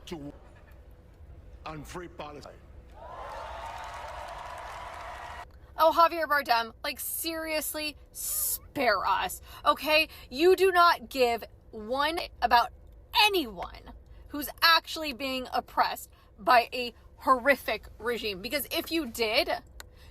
to and free Palestine. Oh, Javier Bardem, like seriously, spare us, okay? You do not give one about anyone who's actually being oppressed by a horrific regime. Because if you did,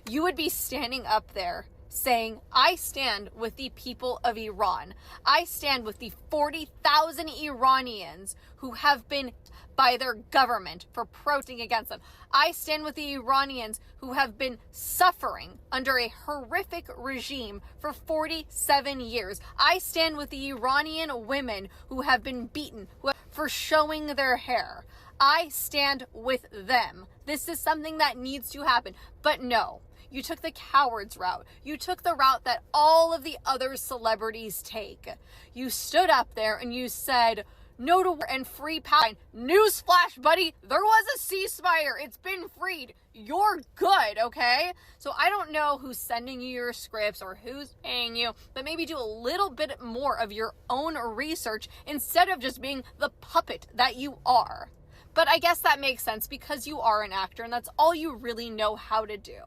you would be standing up there saying, I stand with the people of Iran. I stand with the 40,000 Iranians who have been by their government for protesting against them. I stand with the Iranians who have been suffering under a horrific regime for 47 years. I stand with the Iranian women who have been beaten for showing their hair. I stand with them. This is something that needs to happen. But no, you took the coward's route. You took the route that all of the other celebrities take. You stood up there and you said, no to war and free Palestine. Newsflash, buddy, there was a ceasefire. It's been freed. You're good, okay? So I don't know who's sending you your scripts or who's paying you, but maybe do a little bit more of your own research instead of just being the puppet that you are. But I guess that makes sense because you are an actor and that's all you really know how to do.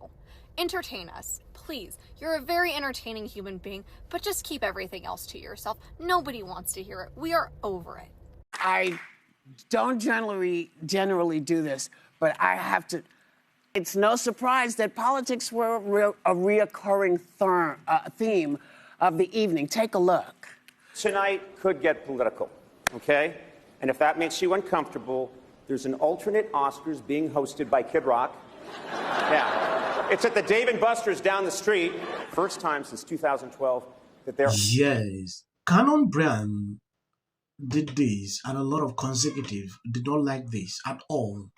Entertain us, please. You're a very entertaining human being, but just keep everything else to yourself. Nobody wants to hear it. We are over it. I don't generally do this, but I have to. It's no surprise that politics were a reoccurring theme of the evening. Take a look. Tonight could get political, okay? And if that makes you uncomfortable, there's an alternate Oscars being hosted by Kid Rock. Yeah. It's at the Dave & Buster's down the street. First time since 2012 that they're... Yes. Canon Brand did this, and a lot of consecutive did not like this at all.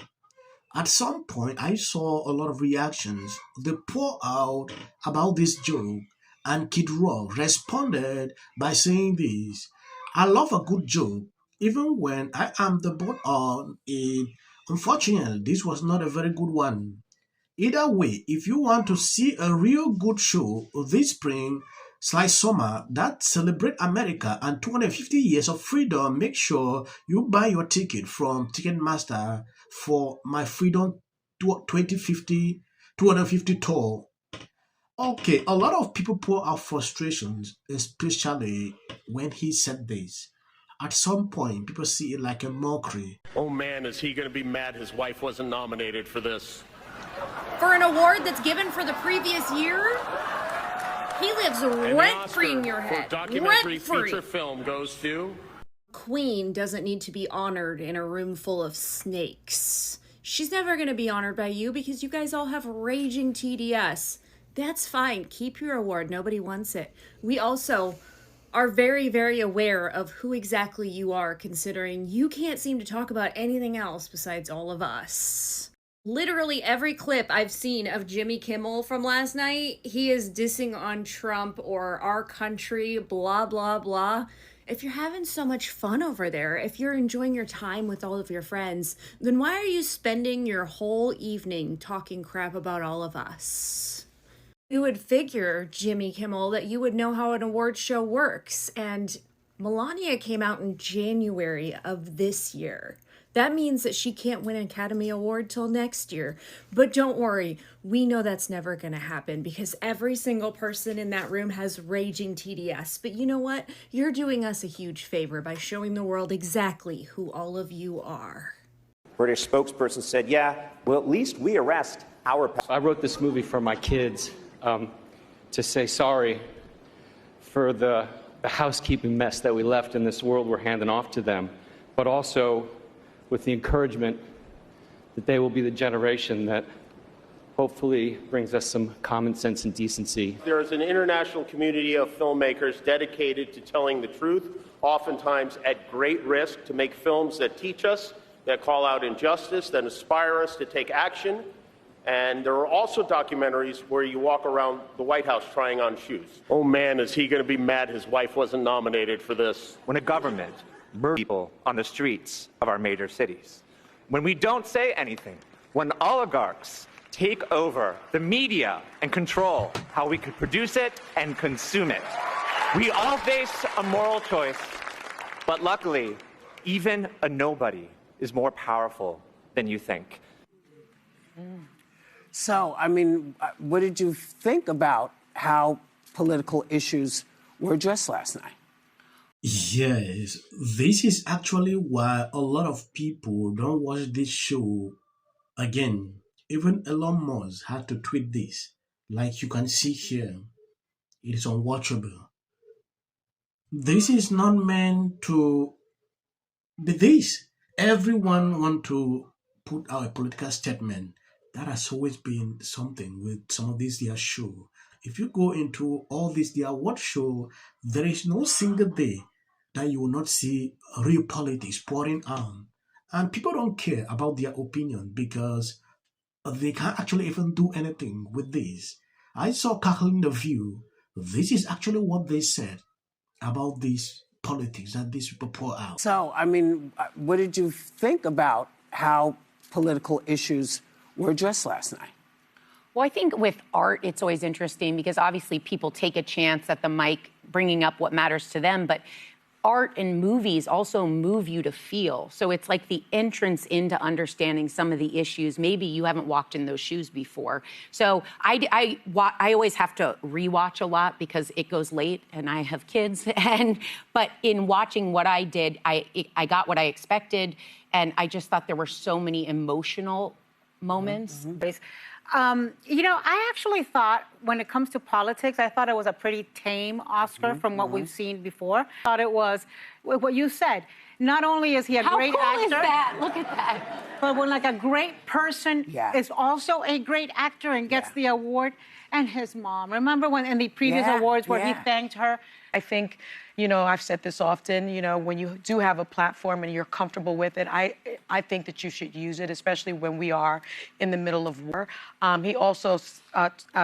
At some point, I saw a lot of reactions. They pour out about this joke, and Kid Rock responded by saying this. I love a good joke, even when I am the butt on it. Unfortunately, this was not a very good one. Either way, if you want to see a real good show this spring/summer that celebrate America and 250 years of freedom, make sure you buy your ticket from Ticketmaster for My Freedom 2050 250 tour. Okay, a lot of people pour out frustrations, especially when he said this. At some point, people see it like a mockery. Oh man, is he going to be mad his wife wasn't nominated for this? For an award that's given for the previous year? He lives rent-free in your head. For documentary Rent-free. feature film goes to... Queen doesn't need to be honored in a room full of snakes. She's never going to be honored by you because you guys all have raging TDS. That's fine. Keep your award. Nobody wants it. We also are very, very aware of who exactly you are, considering you can't seem to talk about anything else besides all of us. Literally every clip I've seen of Jimmy Kimmel from last night, he is dissing on Trump or our country, blah, blah, blah. If you're having so much fun over there, if you're enjoying your time with all of your friends, then why are you spending your whole evening talking crap about all of us? You would figure, Jimmy Kimmel, that you would know how an award show works. And Melania came out in January of this year. That means that she can't win an Academy Award till next year. But don't worry, we know that's never going to happen because every single person in that room has raging TDS. But you know what? You're doing us a huge favor by showing the world exactly who all of you are. British spokesperson said, yeah, well, at least we arrest our... I wrote this movie for my kids to say sorry for the housekeeping mess that we left in this world we're handing off to them, but also with the encouragement that they will be the generation that hopefully brings us some common sense and decency. There is an international community of filmmakers dedicated to telling the truth, oftentimes at great risk, to make films that teach us, that call out injustice, that inspire us to take action. And there are also documentaries where you walk around the White House trying on shoes. Oh man, is he going to be mad his wife wasn't nominated for this? When a government murders people on the streets of our major cities, when we don't say anything, when oligarchs take over the media and control how we could produce it and consume it, we all face a moral choice, but luckily, even a nobody is more powerful than you think. So, I mean, what did you think about how political issues were addressed last night? Yes, this is actually why a lot of people don't watch this show again. Even Elon Musk had to tweet this. Like you can see here, it is unwatchable. This is not meant to be this. Everyone want to put out a political statement. That has always been something with some of these their show. If you go into all this their watch show, there is no single day that you will not see real politics pouring on. And people don't care about their opinion because they can't actually even do anything with this. I saw Cackling the View. This is actually what they said about this politics that these people pour out. So, I mean, what did you think about how political issues were addressed last night? Well, I think with art, it's always interesting because obviously people take a chance at the mic bringing up what matters to them, but art and movies also move you to feel. So it's like the entrance into understanding some of the issues. Maybe you haven't walked in those shoes before. So I always have to rewatch a lot because it goes late and I have kids. But in watching what I did, I got what I expected. And I just thought there were so many emotional moments. You know, I actually thought when it comes to politics, I thought it was a pretty tame Oscar from what we've seen before. I thought it was what you said. Not only is he a great actor. How cool is that? Look at that. But when like a great person is also a great actor and gets the award, and his mom. Remember when in the previous awards where he thanked her? I think, you know, I've said this often, you know, when you do have a platform and you're comfortable with it, I think that you should use it, especially when we are in the middle of war. He also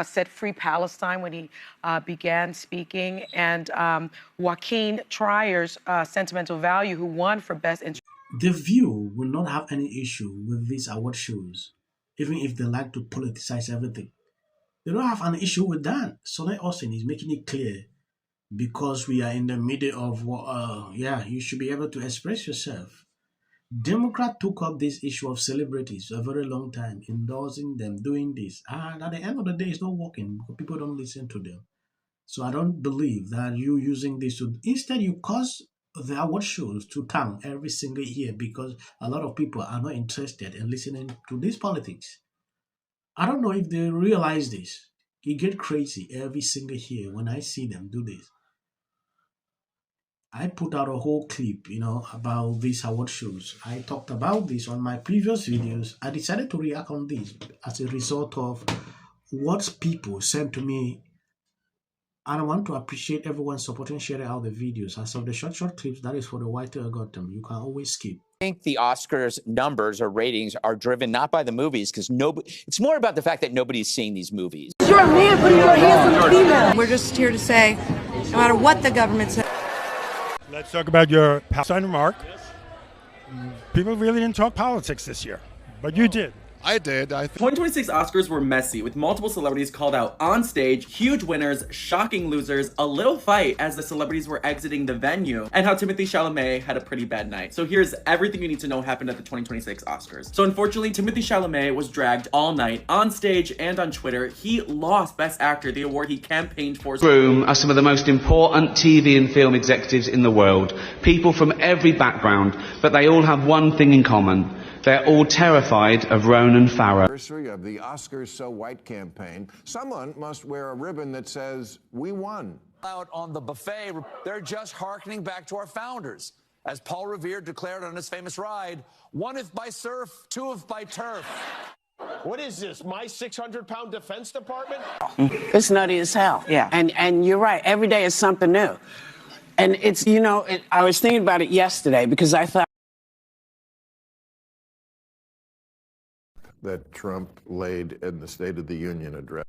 said free Palestine when he began speaking. And Joaquin Trier's Sentimental Value, who won for Best The View will not have any issue with these award shows, even if they like to politicize everything. They don't have an issue with that. Sonny Austin is making it clear because we are in the middle of, you should be able to express yourself. Democrats took up this issue of celebrities a very long time, endorsing them, doing this. And at the end of the day, it's not working because people don't listen to them. So I don't believe that you using this to, instead you cause the award shows to tank every single year because a lot of people are not interested in listening to this politics. I don't know if they realize this. It get crazy every single year when I see them do this. I put out a whole clip, you know, about these award shows. I talked about this on my previous videos. I decided to react on this as a result of what people sent to me. And I want to appreciate everyone supporting, sharing out the videos. As of the short clips, that is for the white algorithm. You can always skip. I think the Oscars numbers or ratings are driven not by the movies because it's more about the fact that nobody's seeing these movies. You're a man putting your hands on the female. We're just here to say, no matter what the government says. Let's talk about your Palestine remark. People really didn't talk politics this year, but you did. I did. 2026 Oscars were messy, with multiple celebrities called out on stage, huge winners, shocking losers, a little fight as the celebrities were exiting the venue, and how Timothée Chalamet had a pretty bad night. So here's everything you need to know happened at the 2026 Oscars. So unfortunately, Timothée Chalamet was dragged all night on stage and on Twitter. He lost Best Actor, the award he campaigned for. Room are some of the most important TV and film executives in the world, people from every background, but they all have one thing in common. They're all terrified of Ronan Farrow. Anniversary of the Oscars So White campaign. Someone must wear a ribbon that says, "We won." Out on the buffet, they're just hearkening back to our founders. As Paul Revere declared on his famous ride, one if by surf, two if by turf. What is this, my 600-pound Defense Department? It's nutty as hell. Yeah. And you're right. Every day is something new. And it's, you know, I was thinking about it yesterday because I thought that Trump laid in the State of the Union address.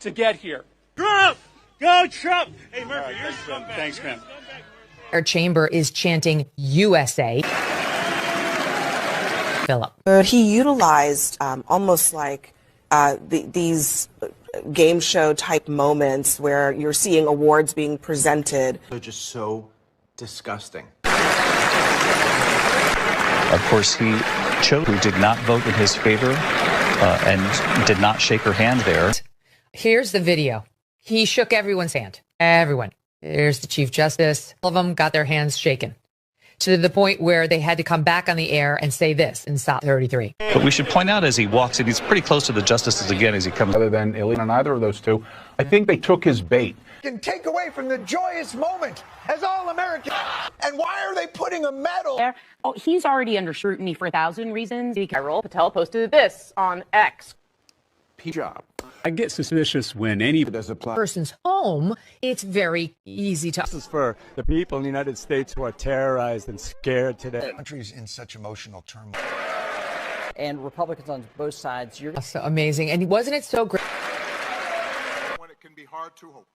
To get here. Trump! Go Trump! Hey, Murphy, you're scumbag. Thanks, man. Our chamber is chanting USA. Philip. He utilized almost like these game show type moments where you're seeing awards being presented. They're just so disgusting. Of course, he chose who did not vote in his favor and did not shake her hand there. Here's the video. He shook everyone's hand. Everyone. There's the Chief Justice. All of them got their hands shaken to the point where they had to come back on the air and say this in Stop 33. But we should point out as he walks in, he's pretty close to the justices again as he comes. Other than illegal on either of those two, I think they took his bait. Can take away from the joyous moment as all Americans. And why are they putting a medal? Oh, he's already under scrutiny for 1,000 reasons. Patel posted this on X. Job. I get suspicious when any person's home, it's very easy to. This is for the people in the United States who are terrorized and scared today. The country's in such emotional turmoil. And Republicans on both sides. You're so amazing. And wasn't it so great? When it can be hard to hope.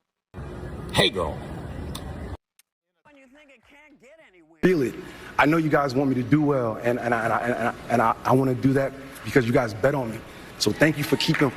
Hey, girl. Feel it. I know you guys want me to do well, and I want to do that because you guys bet on me. So thank you for keeping